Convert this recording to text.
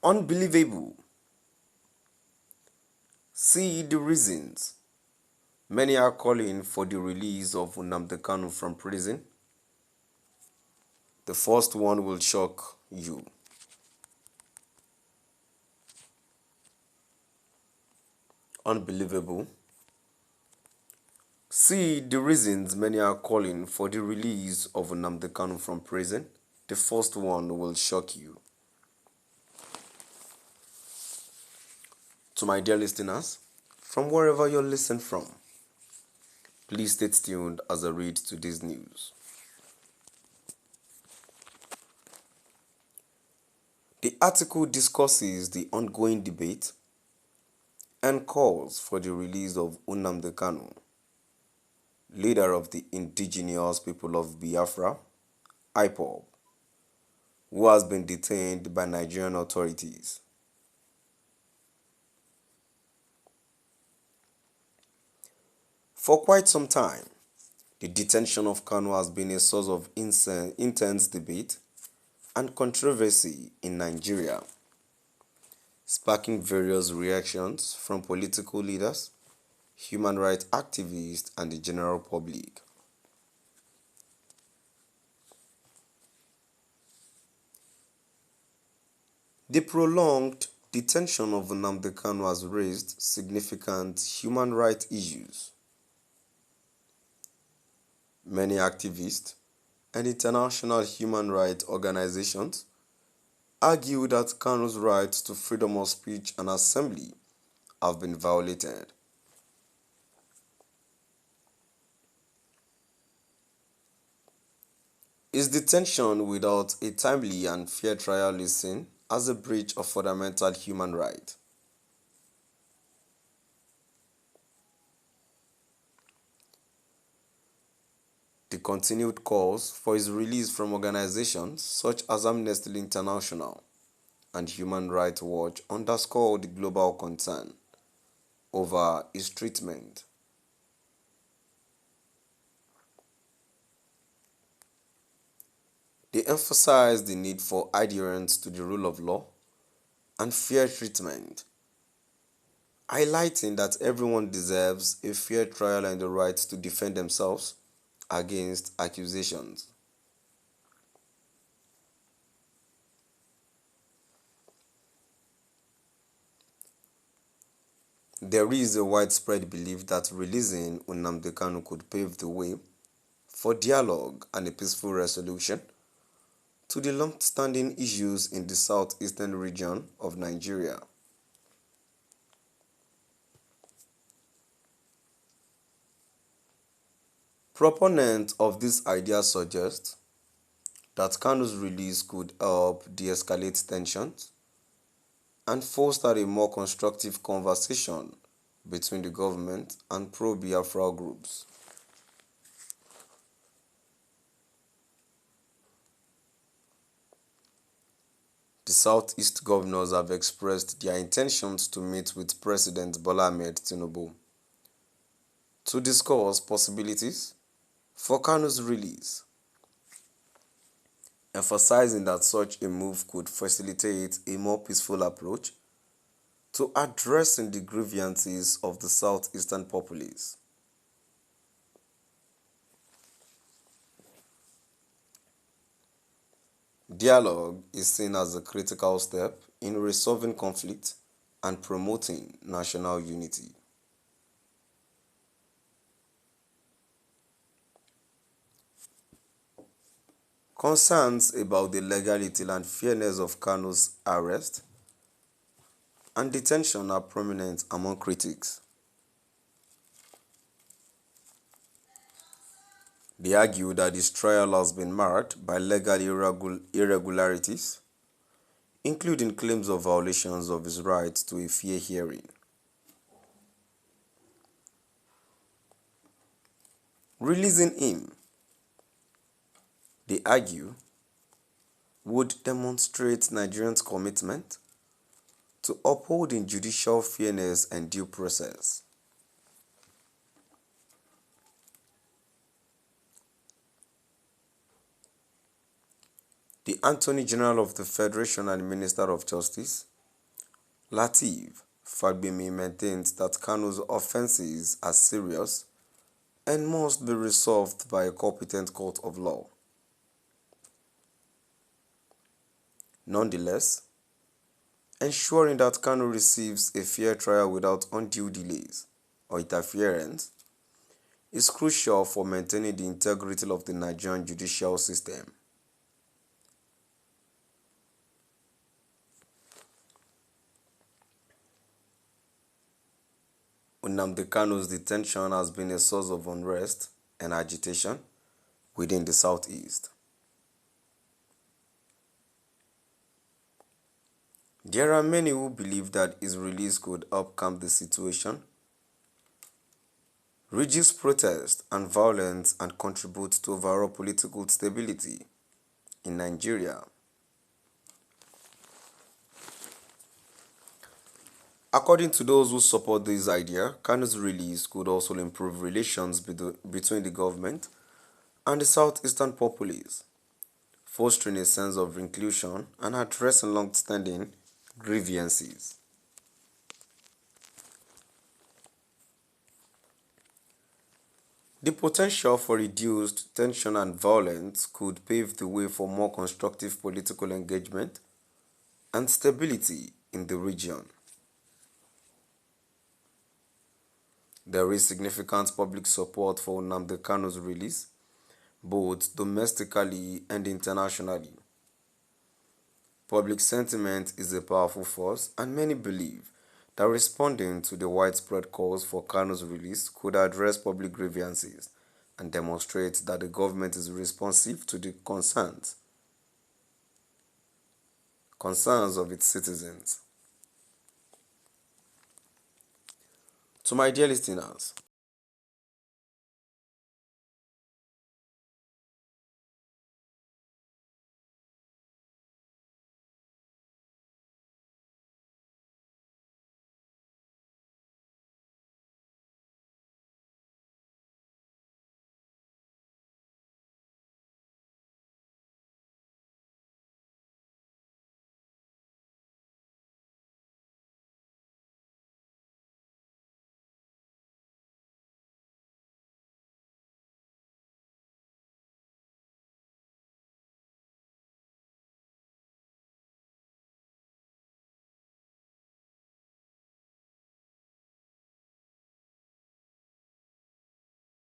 Unbelievable. See the reasons. Many are calling for the release of Nnamdi Kanu from prison. The first one will shock you. Unbelievable. See the reasons many are calling for the release of Nnamdi Kanu from prison. The first one will shock you. To my dear listeners, from wherever you're listening from, please stay tuned as I read today's news. The article discusses the ongoing debate and calls for the release of Nnamdi Kanu, leader of the indigenous people of Biafra, IPOB, who has been detained by Nigerian authorities. For quite some time, the detention of Kanu has been a source of intense debate and controversy in Nigeria, sparking various reactions from political leaders, human rights activists, and the general public. The prolonged detention of Nnamdi Kanu has raised significant human rights issues. Many activists and international human rights organizations argue that Kanu's rights to freedom of speech and assembly have been violated. His detention without a timely and fair trial is seen as a breach of fundamental human rights. The continued calls for his release from organizations such as Amnesty International and Human Rights Watch underscore the global concern over his treatment. They emphasize the need for adherence to the rule of law and fair treatment, highlighting that everyone deserves a fair trial and the right to defend themselves against accusations. There is a widespread belief that releasing Nnamdi Kanu could pave the way for dialogue and a peaceful resolution to the long-standing issues in the southeastern region of Nigeria. Proponents of this idea suggest that Kanu's release could help de-escalate tensions and foster a more constructive conversation between the government and pro-Biafra groups. The Southeast governors have expressed their intentions to meet with President Bola Ahmed Tinubu to discuss possibilities for Kanu's release, emphasizing that such a move could facilitate a more peaceful approach to addressing the grievances of the southeastern populace. Dialogue is seen as a critical step in resolving conflict and promoting national unity. Concerns about the legality and fairness of Kanu's arrest and detention are prominent among critics. They argue that his trial has been marred by legal irregularities, including claims of violations of his right to a fair hearing. Releasing him, they argue, would demonstrate Nigerians' commitment to upholding judicial fairness and due process. The Attorney General of the Federation and Minister of Justice Lateef Fagbemi maintains that Kanu's offenses are serious and must be resolved by a competent court of law. Nonetheless, ensuring that Kanu receives a fair trial without undue delays or interference is crucial for maintaining the integrity of the Nigerian judicial system. Nnamdi Kanu's detention has been a source of unrest and agitation within the southeast. There are many who believe that his release could help calm the situation, reduce protest and violence, and contribute to overall political stability in Nigeria. According to those who support this idea, Kanu's release could also improve relations between the government and the southeastern populace, fostering a sense of inclusion and addressing long-standing grievances. The potential for reduced tension and violence could pave the way for more constructive political engagement and stability in the region. There is significant public support for Nnamdi Kanu's release, both domestically and internationally. Public sentiment is a powerful force, and many believe that responding to the widespread calls for Kanu's release could address public grievances and demonstrate that the government is responsive to the concerns of its citizens. To my dear listeners,